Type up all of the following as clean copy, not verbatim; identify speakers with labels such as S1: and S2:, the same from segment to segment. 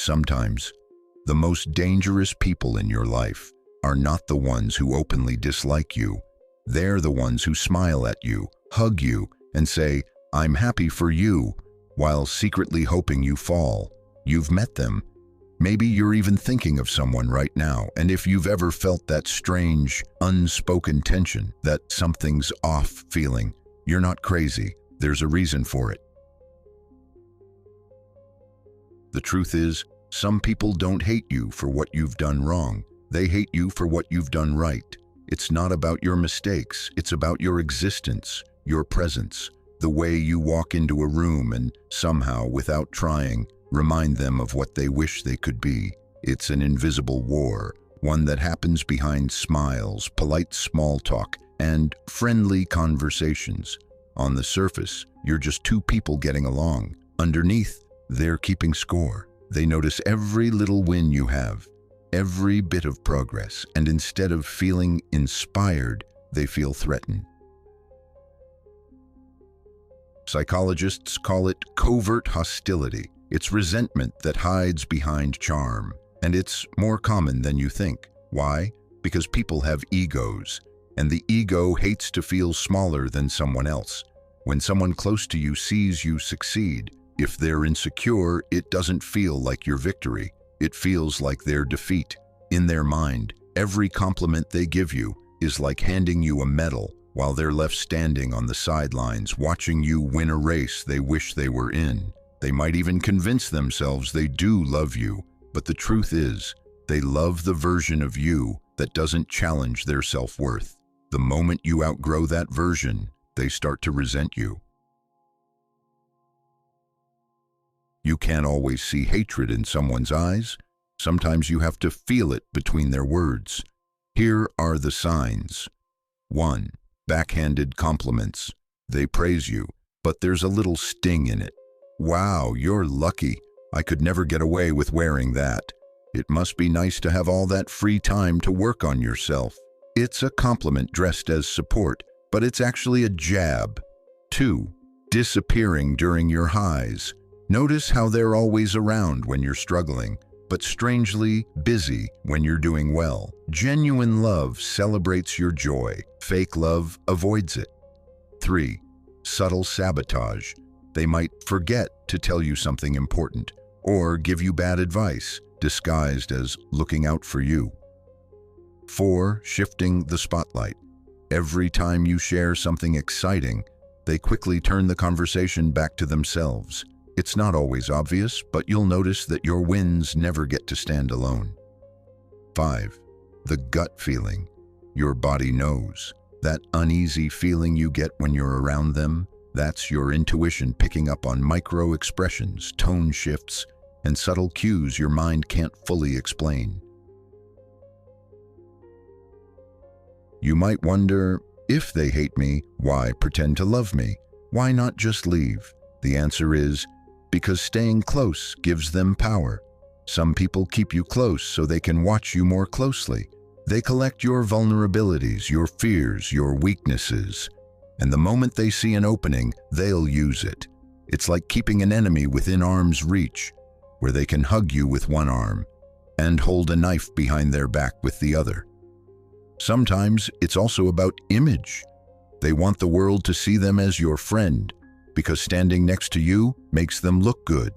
S1: Sometimes, the most dangerous people in your life are not the ones who openly dislike you. They're the ones who smile at you, hug you, and say, "I'm happy for you," while secretly hoping you fall. You've met them. Maybe you're even thinking of someone right now, and if you've ever felt that strange, unspoken tension, that something's off feeling, you're not crazy. There's a reason for it. The truth is, some people don't hate you for what you've done wrong. They hate you for what you've done right. It's not about your mistakes. It's about your existence, your presence, the way you walk into a room and somehow, without trying, remind them of what they wish they could be. It's an invisible war, one that happens behind smiles, polite small talk, and friendly conversations. On the surface, you're just two people getting along. Underneath, they're keeping score. They notice every little win you have, every bit of progress, and instead of feeling inspired, they feel threatened. Psychologists call it covert hostility. It's resentment that hides behind charm, and it's more common than you think. Why? Because people have egos, and the ego hates to feel smaller than someone else. When someone close to you sees you succeed, if they're insecure, it doesn't feel like your victory. It feels like their defeat. In their mind, every compliment they give you is like handing you a medal while they're left standing on the sidelines watching you win a race they wish they were in. They might even convince themselves they do love you, but the truth is, they love the version of you that doesn't challenge their self-worth. The moment you outgrow that version, they start to resent you. You can't always see hatred in someone's eyes. Sometimes you have to feel it between their words. Here are the signs. 1. Backhanded compliments. They praise you, but there's a little sting in it. "Wow, you're lucky. I could never get away with wearing that. It must be nice to have all that free time to work on yourself." It's a compliment dressed as support, but it's actually a jab. 2. Disappearing during your highs. Notice how they're always around when you're struggling, but strangely busy when you're doing well. Genuine love celebrates your joy. Fake love avoids it. 3. Subtle sabotage. They might forget to tell you something important or give you bad advice, disguised as looking out for you. 4. Shifting the spotlight. Every time you share something exciting, they quickly turn the conversation back to themselves. It's not always obvious, but you'll notice that your wins never get to stand alone. 5. The gut feeling. Your body knows. That uneasy feeling you get when you're around them, that's your intuition picking up on micro expressions, tone shifts, and subtle cues your mind can't fully explain. You might wonder, if they hate me, why pretend to love me? Why not just leave? The answer is, because staying close gives them power. Some people keep you close so they can watch you more closely. They collect your vulnerabilities, your fears, your weaknesses. And the moment they see an opening, they'll use it. It's like keeping an enemy within arm's reach, where they can hug you with one arm and hold a knife behind their back with the other. Sometimes it's also about image. They want the world to see them as your friend, because standing next to you makes them look good.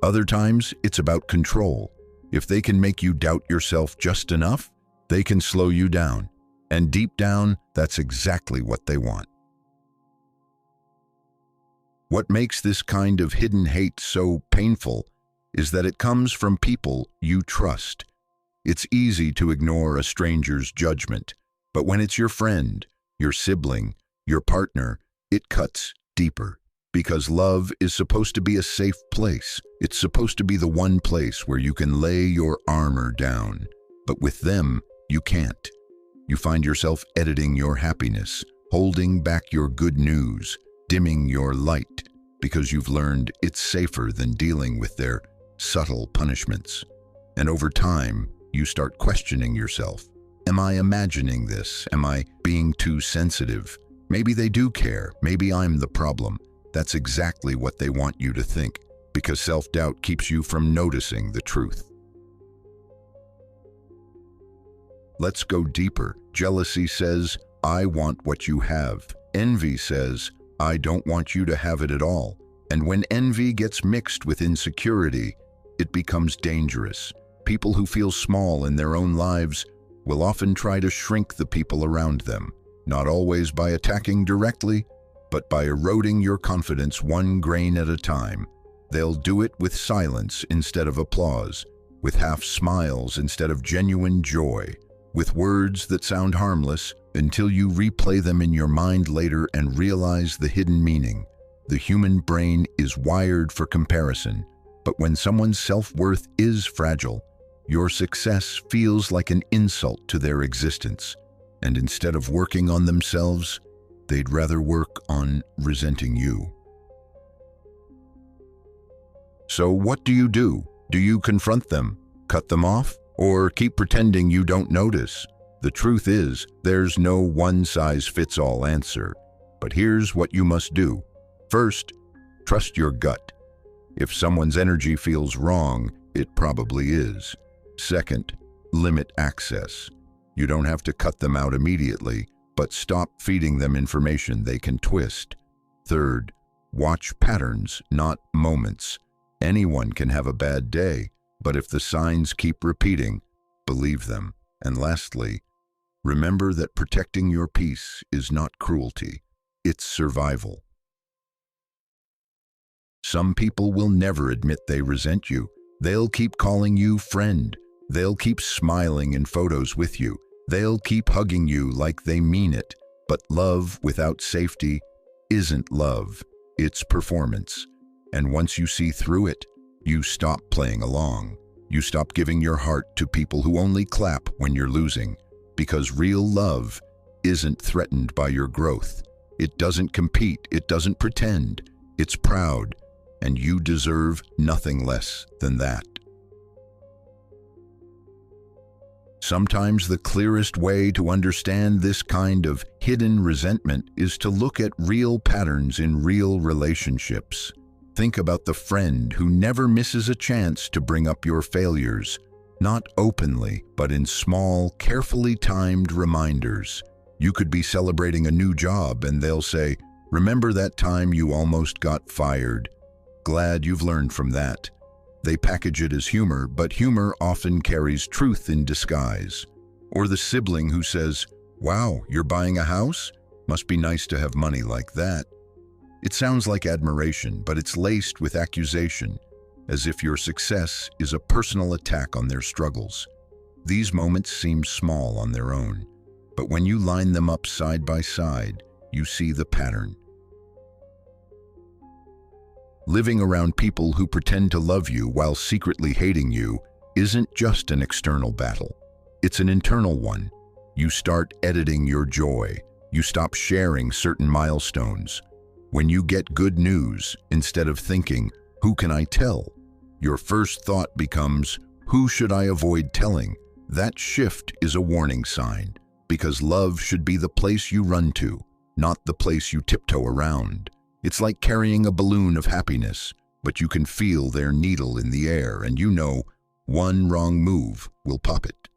S1: Other times, it's about control. If they can make you doubt yourself just enough, they can slow you down. And deep down, that's exactly what they want. What makes this kind of hidden hate so painful is that it comes from people you trust. It's easy to ignore a stranger's judgment, but when it's your friend, your sibling, your partner, it cuts deeper. Because love is supposed to be a safe place. It's supposed to be the one place where you can lay your armor down. But with them, you can't. You find yourself editing your happiness, holding back your good news, dimming your light, because you've learned it's safer than dealing with their subtle punishments. And over time, you start questioning yourself. Am I imagining this? Am I being too sensitive? Maybe they do care. Maybe I'm the problem. That's exactly what they want you to think. because self-doubt keeps you from noticing the truth. Let's go deeper. Jealousy says, I want what you have. Envy says, I don't want you to have it at all. And when envy gets mixed with insecurity, it becomes dangerous. People who feel small in their own lives will often try to shrink the people around them, not always by attacking directly, but by eroding your confidence one grain at a time. They'll do it with silence instead of applause, with half smiles instead of genuine joy, with words that sound harmless until you replay them in your mind later and realize the hidden meaning. The human brain is wired for comparison, but when someone's self-worth is fragile, your success feels like an insult to their existence, and instead of working on themselves, they'd rather work on resenting you. So what do? Do you confront them, cut them off, or keep pretending you don't notice? The truth is, there's no one-size-fits-all answer. But here's what you must do. First, trust your gut. If someone's energy feels wrong, it probably is. Second, limit access. You don't have to cut them out immediately, but stop feeding them information they can twist. Third, watch patterns, not moments. Anyone can have a bad day, but if the signs keep repeating, believe them. And lastly, remember that protecting your peace is not cruelty, it's survival. Some people will never admit they resent you. They'll keep calling you friend. They'll keep smiling in photos with you. They'll keep hugging you like they mean it. But love without safety isn't love, it's performance. And once you see through it, you stop playing along. You stop giving your heart to people who only clap when you're losing. Because real love isn't threatened by your growth. It doesn't compete, it doesn't pretend. It's proud, and you deserve nothing less than that. Sometimes the clearest way to understand this kind of hidden resentment is to look at real patterns in real relationships. Think about the friend who never misses a chance to bring up your failures, not openly, but in small, carefully timed reminders. You could be celebrating a new job and they'll say, "Remember that time you almost got fired? Glad you've learned from that." They package it as humor, but humor often carries truth in disguise. Or the sibling who says, "Wow, you're buying a house? Must be nice to have money like that." It sounds like admiration, but it's laced with accusation, as if your success is a personal attack on their struggles. These moments seem small on their own, but when you line them up side by side, you see the pattern. Living around people who pretend to love you while secretly hating you isn't just an external battle. It's an internal one. You start editing your joy. You stop sharing certain milestones. When you get good news, instead of thinking, "Who can I tell?" your first thought becomes, "Who should I avoid telling?" That shift is a warning sign, because love should be the place you run to, not the place you tiptoe around. It's like carrying a balloon of happiness, but you can feel their needle in the air, and you know one wrong move will pop it.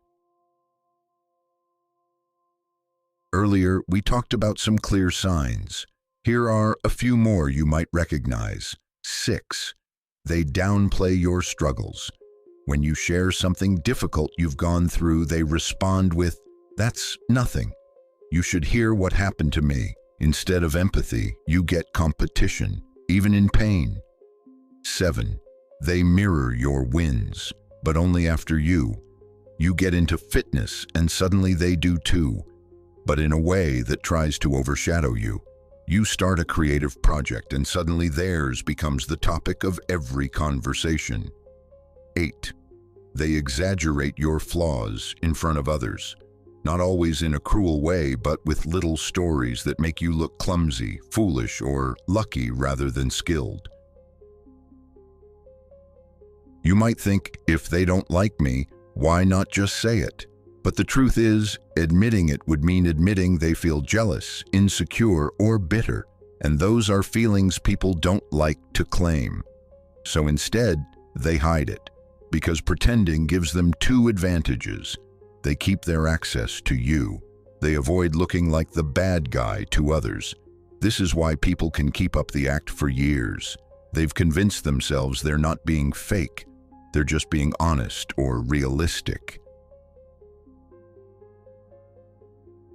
S1: Earlier, we talked about some clear signs. Here are a few more you might recognize. 6. They downplay your struggles. When you share something difficult you've gone through, they respond with, "That's nothing. You should hear what happened to me." Instead of empathy, you get competition, even in pain. 7. They mirror your wins, but only after you. You get into fitness and suddenly they do too, but in a way that tries to overshadow you. You start a creative project and suddenly theirs becomes the topic of every conversation. 8. They exaggerate your flaws in front of others. Not always in a cruel way, but with little stories that make you look clumsy, foolish, or lucky rather than skilled. You might think, if they don't like me, why not just say it? But the truth is, admitting it would mean admitting they feel jealous, insecure, or bitter, and those are feelings people don't like to claim. So instead, they hide it, because pretending gives them two advantages. They keep their access to you. They avoid looking like the bad guy to others. This is why people can keep up the act for years. They've convinced themselves they're not being fake. They're just being honest or realistic.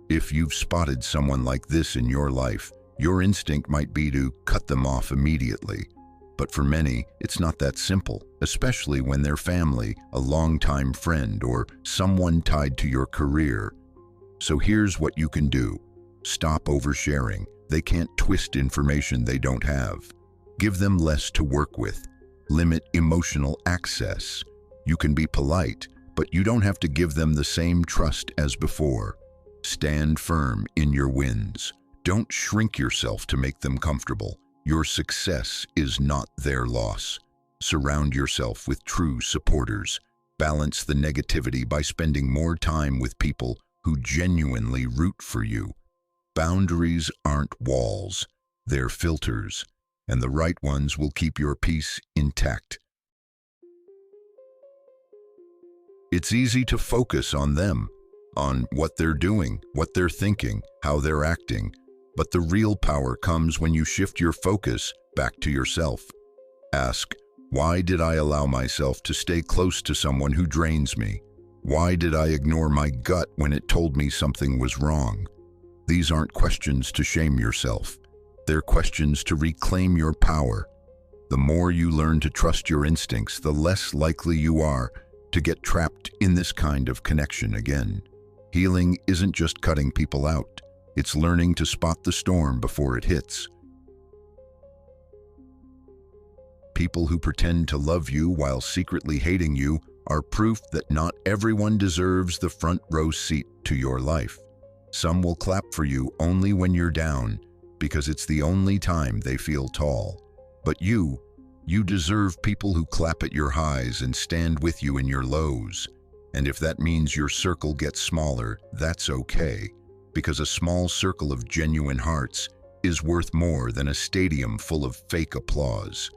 S1: If you've spotted someone like this in your life, your instinct might be to cut them off immediately. But for many, it's not that simple, especially when they're family, a longtime friend, or someone tied to your career. So here's what you can do. Stop oversharing. They can't twist information they don't have. Give them less to work with. Limit emotional access. You can be polite, but you don't have to give them the same trust as before. Stand firm in your wins. Don't shrink yourself to make them comfortable. Your success is not their loss. Surround yourself with true supporters. Balance the negativity by spending more time with people who genuinely root for you. Boundaries aren't walls, they're filters, and the right ones will keep your peace intact. It's easy to focus on them, on what they're doing, what they're thinking, how they're acting. But the real power comes when you shift your focus back to yourself. Ask, why did I allow myself to stay close to someone who drains me? Why did I ignore my gut when it told me something was wrong? These aren't questions to shame yourself. They're questions to reclaim your power. The more you learn to trust your instincts, the less likely you are to get trapped in this kind of connection again. Healing isn't just cutting people out. It's learning to spot the storm before it hits. People who pretend to love you while secretly hating you are proof that not everyone deserves the front row seat to your life. Some will clap for you only when you're down, because it's the only time they feel tall. But you deserve people who clap at your highs and stand with you in your lows. And if that means your circle gets smaller, that's okay. Because a small circle of genuine hearts is worth more than a stadium full of fake applause.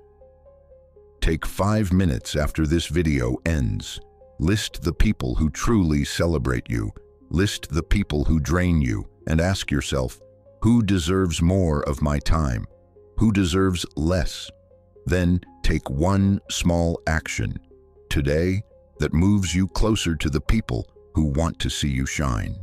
S1: Take 5 minutes after this video ends. List the people who truly celebrate you. List the people who drain you, and ask yourself, who deserves more of my time? Who deserves less? Then take one small action today that moves you closer to the people who want to see you shine.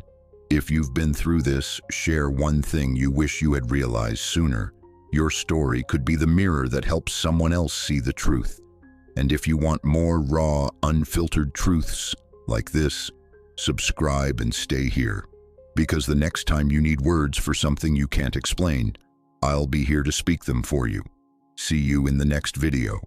S1: If you've been through this, share one thing you wish you had realized sooner. Your story could be the mirror that helps someone else see the truth. And if you want more raw, unfiltered truths like this, subscribe and stay here. Because the next time you need words for something you can't explain, I'll be here to speak them for you. See you in the next video.